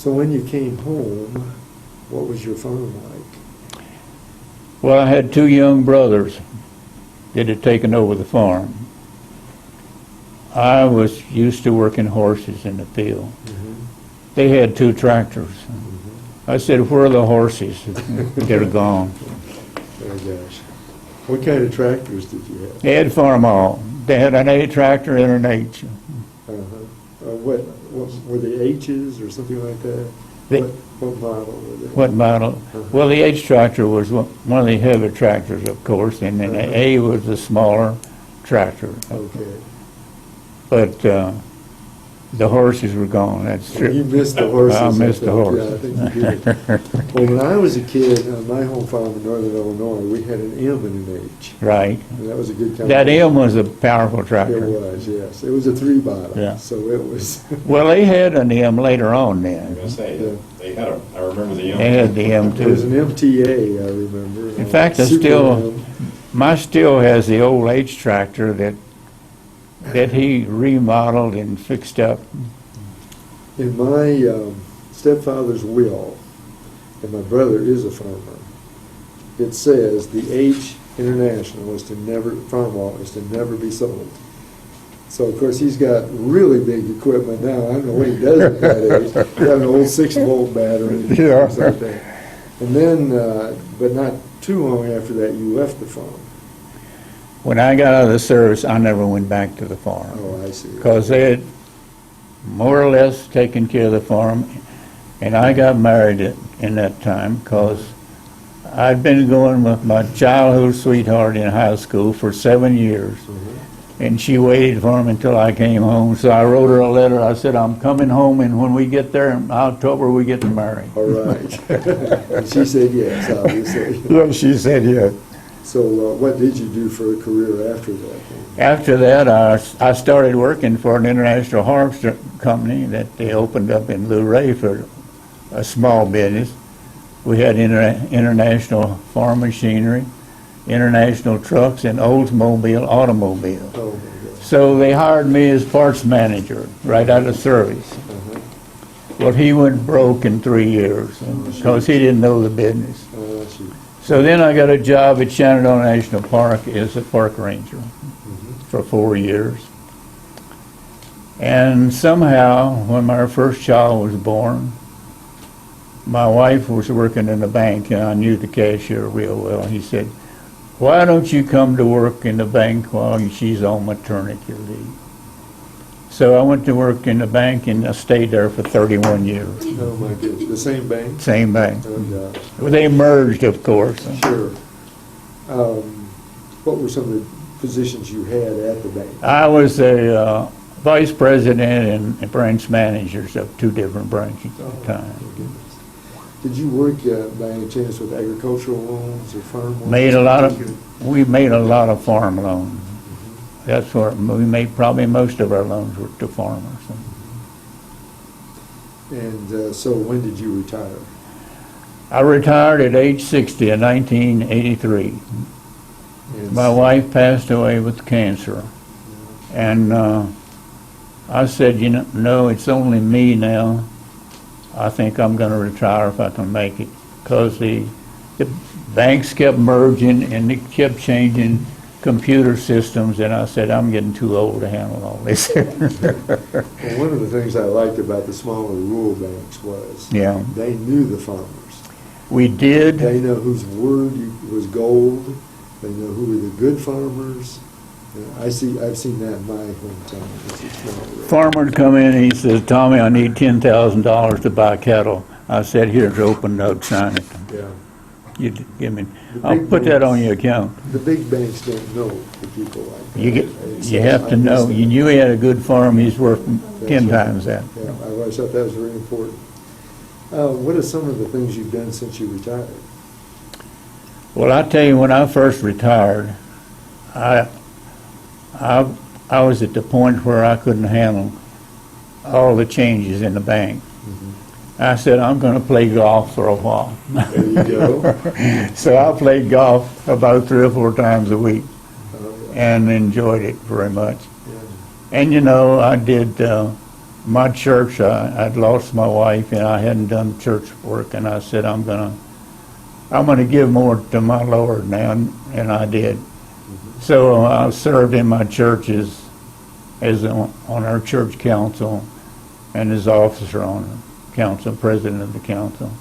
So when you came home, what was your farm like? Well, I had two young brothers that had taken over the farm. I was used to working horses in the field. They had two tractors. I said, where are the horses? They're gone. Oh, gosh. What kind of tractors did you have? They had farm all. They had an A tractor and an H. What were they H's or something like that? What model were they? What model? Well, the H tractor was one of the heavy tractors, of course, and then the A was the smaller tractor. Okay. But the horses were gone. That's true. You missed the horses. I missed the horses. Yeah, I think you did. Well, when I was a kid, on my home farm in northern Illinois, we had an M and an H. Right. And that was a good combination. That M was a powerful tractor. It was, yes. It was a 3-bottom. Yeah. So it was. Well, they had an M later on then. I was going to say, they had I remember the M. They had the M There was an too. MTA, I remember. In fact, I Super still, M. my still has the old H tractor that he remodeled and fixed up. In my stepfather's will, and my brother is a farmer, it says the H International is to never, farm wall is to never be sold. So, of course, he's got really big equipment now. I don't know what he does at that age. He got an old 6-volt battery and Yeah. things like that. And then, but not too long after that, you left the farm. When I got out of the service, I never went back to the farm Oh, I see. because they had more or less taken care of the farm, and I got married in that time because I'd been going with my childhood sweetheart in high school for 7 years. And she waited for him until I came home. So I wrote her a letter. I said, I'm coming home, and when we get there in October, we get married. All right. And she said yes, obviously. Yeah, she said yes. So what did you do for a career after that? After that, I started working for an international harvester company that they opened up in Luray for a small business. We had international farm machinery, international trucks, and Oldsmobile automobiles. Oh, my gosh. So they hired me as parts manager right out of service. Well, he went broke in 3 years because he didn't know the business. Shoot. So then I got a job at Shenandoah National Park as a park ranger for 4 years. And somehow, when my first child was born, my wife was working in the bank, and I knew the cashier real well. He said, why don't you come to work in the bank while she's on maternity leave? So I went to work in the bank, and I stayed there for 31 years. Oh, my goodness. The same bank? Same bank. Oh, gosh. Well, they merged, of course. Sure. What were some of the positions you had at the bank? I was a vice president and branch managers of 2 different branches at the time. Oh, goodness. Did you work by any chance with agricultural loans or farm loans? We made a lot of farm loans. That's where we made probably most of our loans were to farmers. And so when did you retire? I retired at age 60 in 1983. And My wife passed away with cancer. And I said, no, it's only me now. I think I'm going to retire if I can make it. Because the banks kept merging and they kept changing computer systems, and I said, I'm getting too old to handle all this. Well, one of the things I liked about the smaller rural banks was they knew the farmers. We did. They know whose word was gold. They know who were the good farmers. I've seen that in my hometown. It's a small rural. Farmer would come in and he says, Tommy, I need $10,000 to buy cattle. I said, here's an open note, sign it. Yeah. You give me. I'll put that on your account. The big banks don't know the people like that. You have to know. You knew he had a good farm. He's worth 10 times that. Yeah, I always thought that was very important. What are some of the things you've done since you retired? Well, I tell you, when I first retired, I was at the point where I couldn't handle all the changes in the bank. I said, I'm going to play golf for a while. There you go. So I played golf about 3 or 4 times a week and enjoyed it very much. Yeah. And I did my church, I'd lost my wife and I hadn't done church work, and I said, I'm gonna give more to my Lord now, and I did. So I served in my churches as on our church council and as officer on the council, president of the council.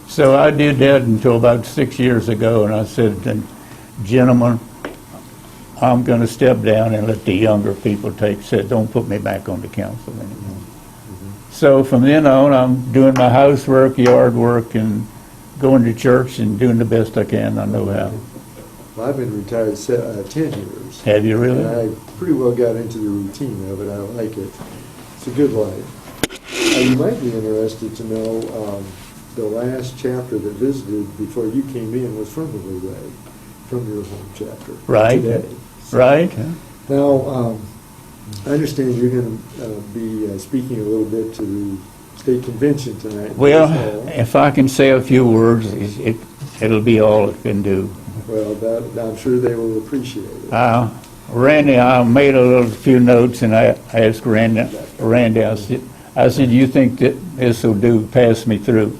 So I did that until about 6 years ago, and I said, gentlemen, I'm going to step down and let the younger people said, don't put me back on the council anymore. So from then on, I'm doing my housework, yard work, and going to church and doing the best I can. I know how. Well, I've been retired 10 years. Have you really? And I pretty well got into the routine of it. I like it. It's a good life. You might be interested to know the last chapter that visited before you came in was from the Luray, from your home chapter. Right. Today. Right. Now, I understand you're going to be speaking a little bit to the State Convention tonight. Well, if I can say a few words, it'll be all it can do. Well, I'm sure they will appreciate it. Randy, I made a few notes, and I asked Randy, I said, you think that this will do, pass me through?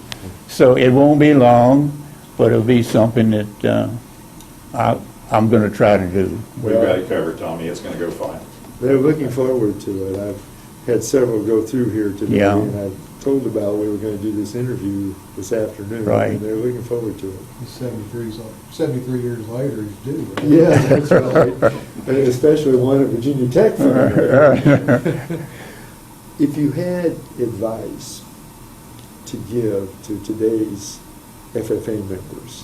So it won't be long, but it'll be something that I'm going to try to do. We've got it covered, Tommy. It's going to go fine. They're looking forward to it. I've had several go through here today, Yeah. and I've told about we were going to do this interview this afternoon, Right. and they're looking forward to it. 73 years later, he's due. Right? Yeah, that's right. And especially one at Virginia Tech. If you had advice to give to today's FFA members,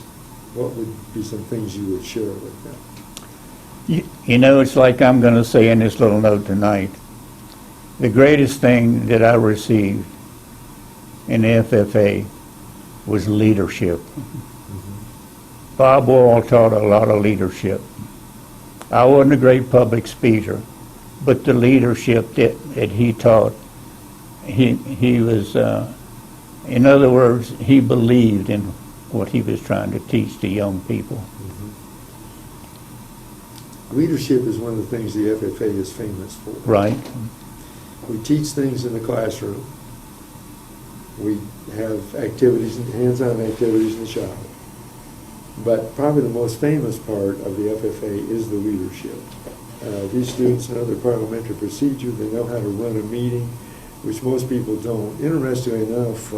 what would be some things you would share with them? You know, it's like I'm going to say in this little note tonight, the greatest thing that I received in the FFA was leadership. Bob Wall taught a lot of leadership. I wasn't a great public speaker, but the leadership that he taught, he was, in other words, he believed in what he was trying to teach the young people. Leadership is one of the things the FFA is famous for. Right. We teach things in the classroom. We have activities, hands-on activities in the shop. But probably the most famous part of the FFA is the leadership. These students know their parliamentary procedure. They know how to run a meeting, which most people don't. Interestingly enough,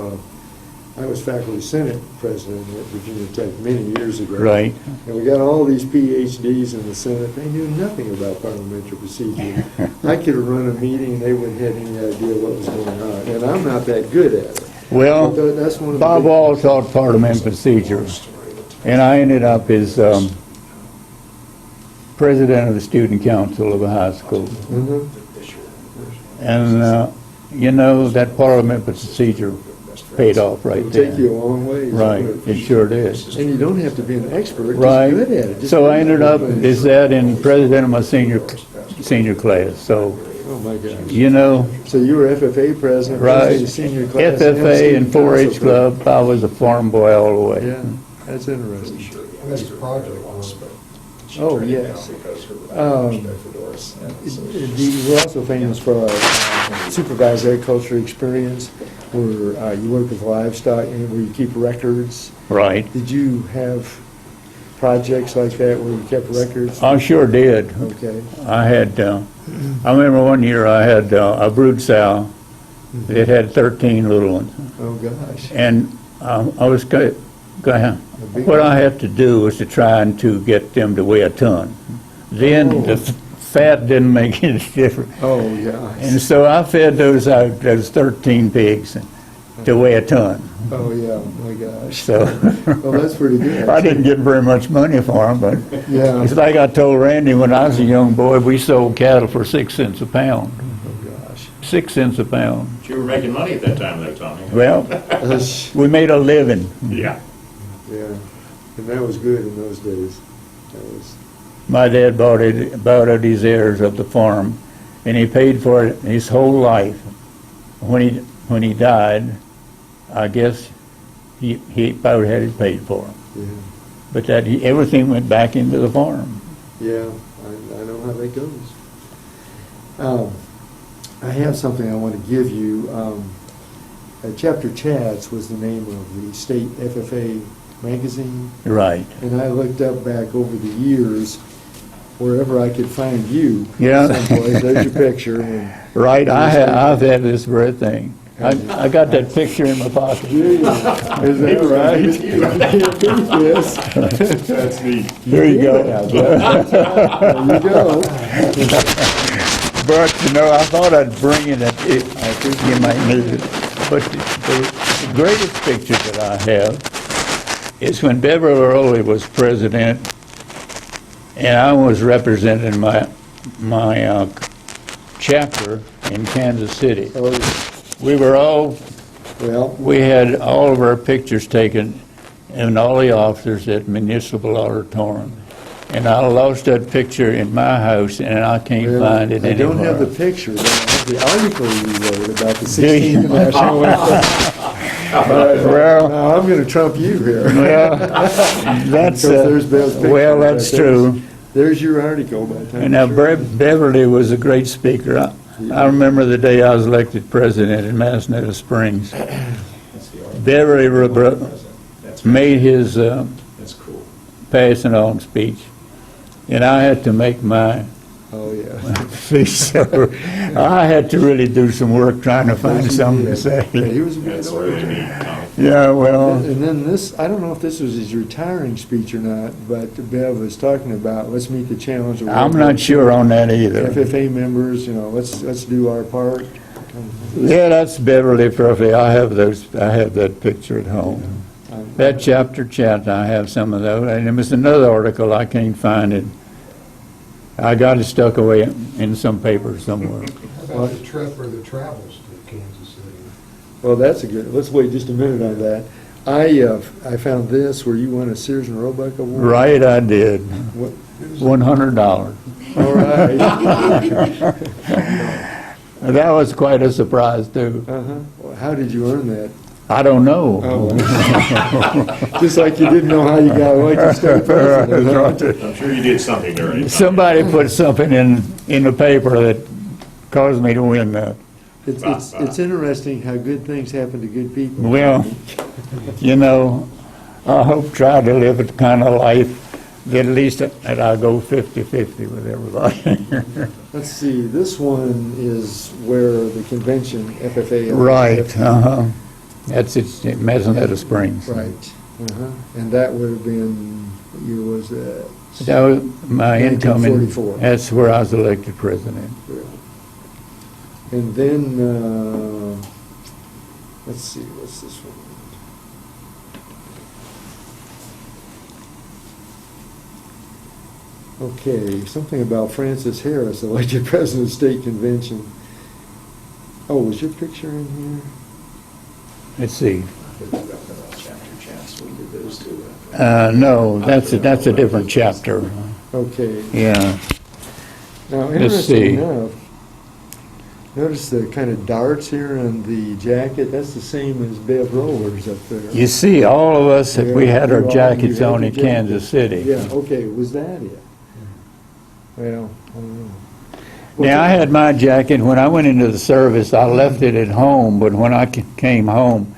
I was faculty senate president at Virginia Tech many years ago. Right. And we got all these PhDs in the Senate. They knew nothing about parliamentary procedure. I could have run a meeting and they wouldn't have any idea what was going on. And I'm not that good at it. Well, But that's one of the Bob big- Wall taught parliament procedure, and I ended up as president of the student council of a high school. Mhm. And, you know, that parliament procedure paid off right It'll take you a there. long way. Right, it sure did. And you don't have to be an expert, Right. just good at it. Just So I good ended at up it. as that and president of my senior class. So, Oh, my gosh. you know, So you were FFA president, right, president of senior class. FFA and student 4-H council club, I was a farm boy all the way. president. Yeah, that's interesting. That's his project. Oh, yes. We're also famous for our supervised agriculture experience, where you work with livestock and where you keep records. Right. Did you have projects like that where you kept records? I sure did. Okay. I had, I remember one year I had a brood sow that had 13 little ones. Oh, gosh. And I was what I had to do was to try and to get them to weigh a ton. Then the fat didn't make any difference. Oh, yeah. And so I fed those 13 pigs to weigh a ton. Oh, yeah, my gosh. So Well, that's pretty good. I didn't get very much money for them, but Yeah. it's like I told Randy when I was a young boy, we sold cattle for 6 cents a pound. Oh, gosh. 6 cents a pound. But you were making money at that time, though, Tommy. Well, we made a living. Yeah. Yeah, and that was good in those days. That was, My dad bought his heirs of the farm, and he paid for it his whole life. When he died, I guess he probably had it paid for him. yeah, But everything went back into the farm. yeah, I know how that goes. I have something I want to give you. Chapter Chats was the name of the State FFA magazine, Right. and I looked up back over the years wherever I could find you. Yeah. Someplace. There's your picture. And Right, I've had this very thing. I got that picture in my pocket. is that right? You can't beat this. That's neat. Here you go. There you go. But, you know, I thought I'd bring it, you might need it. But the greatest picture that I have is when Beverly Rowley was president, and I was representing my chapter in Kansas City. Oh, We were all, well, we had all of our pictures taken, and all the officers at Municipal Auditorium. And I lost that picture in my house, and I can't find it I don't have the anywhere. picture, but I have the article you wrote about the Do you? 16th National Anthem. Well, Now, I'm going to trump you here. well, that's, Because there's Bev's picture well, right that's there. true. There's your article by the time. And now you show it. Beverly was a great speaker. I remember the day I was elected president in Massanutten Springs. Beverly made his That's cool. passing on speech, and I had to make my Oh, yeah. speech, so I had to really do some work trying to find something to Yeah, say. he was a good That's really orator. neat, Tommy. Yeah, well, And then this, I don't know if this was his retiring speech or not, but Bev was talking about, let's meet the challenge. of I'm not sure on that either. FFA members, you know, let's do our part. Yeah, that's Beverly perfectly. I have that picture at home. That chapter chat, I have some of those, and there was another article, I can't find it. I got it stuck away in some paper somewhere. How about the trip or the travels to Kansas City? Well, that's a good, let's wait just a minute on that. I found this where you won a Sears and Roebuck Award. Right, I did. What- $100. All right. That was quite a surprise, too. Uh-huh. Well, how did you earn that? I don't know. Oh. Just like you didn't know how you got elected state president. huh? I'm sure you did something during it. Somebody put something in the paper that caused me to win that. It's interesting how good things happen to good people. Well, you know, I hope try to live a kind of life that at least that I go 50-50 with everybody. Let's see, this one is where the convention, FFA. Right, uh-huh. That's it, Massanutten Springs. Right, uh-huh. And that would have been, what year was that? That was my incoming, 1944. that's where I was elected president. And then, let's see, what's this one? Okay, something about Francis Harris, elected president of state convention. Oh, was your picture in here? Let's see. Chapter chats, we did those two. No, that's a different chapter. Okay. Yeah. Now, Let's see. interesting enough, notice the kind of darts here on the jacket. That's the same as Bev Roller's up there. You see, all of us, we had our Yeah, jackets you had on your in Kansas City. Yeah, okay, was that it? Well, I don't know. Now, I had my jacket, when I went into the service, I left it at home, but when I came home,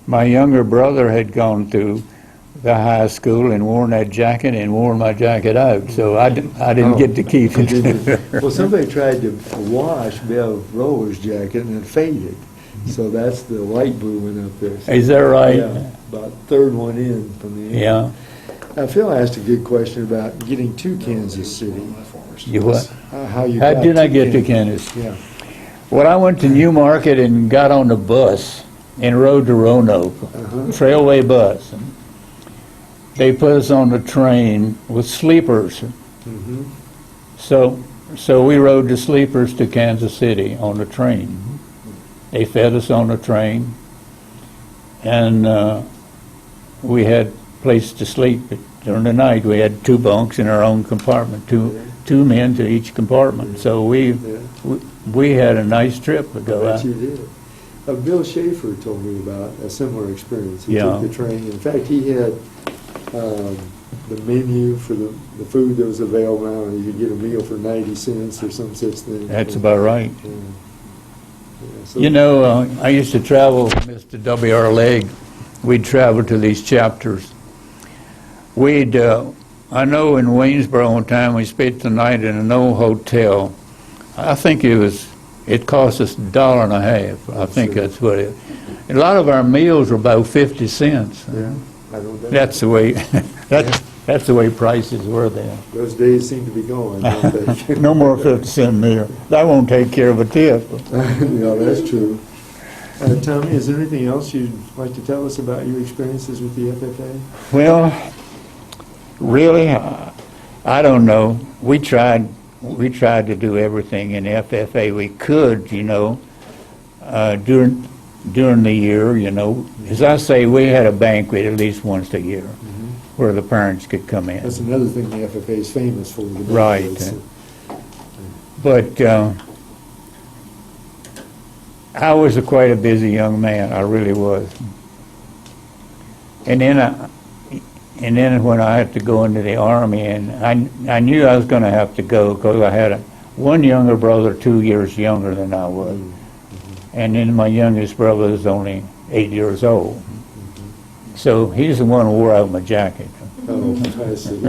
my younger brother had gone to the high school and worn that jacket and worn my jacket out, so I didn't get to keep it. Well, somebody tried to wash Bev Roller's jacket and it faded. So that's the light blue one up there. Is that right? Yeah, about third one in from the end. Yeah. Now, Phil asked a good question about getting to Kansas City. You what? How you How got did I get to Kansas? Yeah. Well, I went to Newmarket and got on the bus and rode to Roanoke, Trailway bus. And they put us on the train with sleepers. Mhm. So we rode the sleepers to Kansas City on the train. They fed us on the train, and we had place to sleep during the night. We had 2 bunks in our own compartment, two men to each compartment. So we had a nice trip to I go bet out. you did. Bill Schaefer told me about a similar experience. He Yeah. took the train. In fact, he had the menu for the food that was available now, and you could get a meal for 90 cents or some such thing. That's about right. Yeah. So- You know, I used to travel with Mr. W.R. Legg. We'd travel to these chapters. I know in Waynesboro one time, we spent the night in an old hotel. I think it cost us $1.50. I think that's what it. A lot of our meals were about 50 cents. Yeah, I don't know. That's the way, that's the way prices were then. Those days seem to be gone, don't they? No more 50-cent meal. That won't take care of a tip. Yeah, that's true. Tommy, is there anything else you'd like to tell us about your experiences with the FFA? Well, really, I don't know. We tried to do everything in FFA we could, you know, during the year, you know. As I say, we had a banquet at least once a year where the parents could come in. That's another thing the FFA is famous for. The Right. banquets. But I was quite a busy young man. I really was. And then when I had to go into the Army, and I knew I was going to have to go because I had one younger brother 2 years younger than I was. And then my youngest brother was only 8 years old. So he's the one who wore out my jacket. Oh, I see.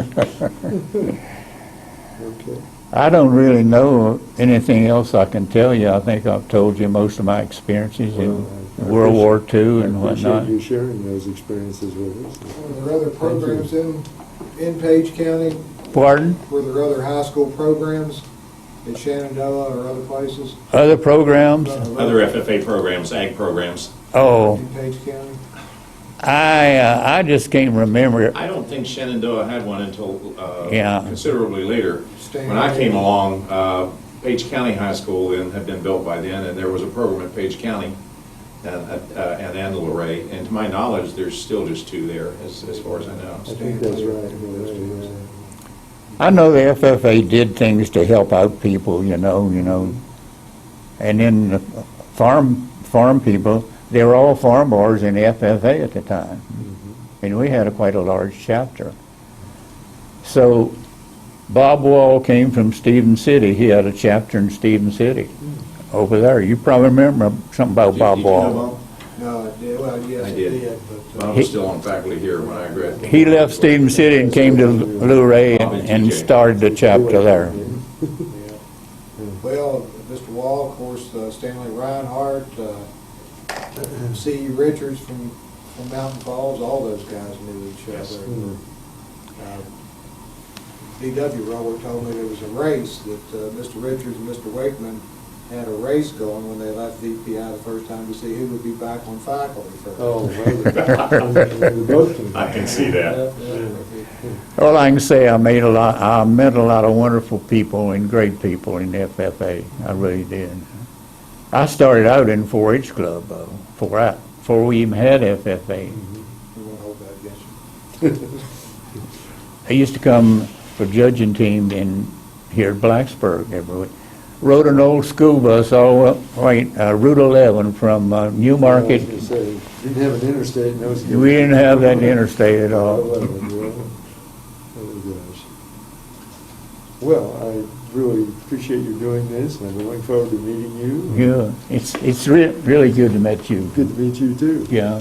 Okay. I don't really know anything else I can tell you. I think I've told you most of my experiences in Well, I World War appreciate- II I and whatnot. appreciate you sharing those experiences with us. Were there other programs in Page County? Pardon? Were there other high school programs in Shenandoah or other places? Other programs? Other FFA programs, ag programs. Oh, In Page County? I just can't remember. I don't think Shenandoah had one until Yeah. considerably later. When I came along, Page County High School then had been built by then, and there was a program at Page County and Luray. And to my knowledge, there's still just two there, as far as I know. I think that's right. Yeah. I know the FFA did things to help out people, you know. And then the farm people, they were all farm boards in the FFA at the time. And we had quite a large chapter. So Bob Wall came from Stephen City. He had a chapter in Stephen City over there. You probably remember something about Bob Did you know Wall. Bob? No, it did. Well, yes, I it did. did, but. I was still on faculty here when I graduated. He left Stephen City and came to Luray and started the chapter there. Well, Mr. Wall, of course, Stanley Reinhardt, C.E. Richards from Mountain Falls, all those guys knew each Yes. other. D.W. Robert told me there was a race that Mr. Richards and Mr. Wakeman had a race going when they left VPI the first time to see who would be back on faculty first. Oh, well, they both can. I can see that. All I can say, I met a lot of wonderful people and great people in the FFA. I really did. I started out in 4-H club before we even had FFA. We won't hold that against you. I used to come for judging team in here at Blacksburg every week. Rode an old school bus all up, Route 11 from Newmarket. I was gonna say, didn't have an interstate in those days. We didn't have that interstate at all. Oh, gosh. Well, I really appreciate you doing this, and I'm looking forward to meeting you. Yeah, it's really good to meet you. Good to meet you, too. Yeah.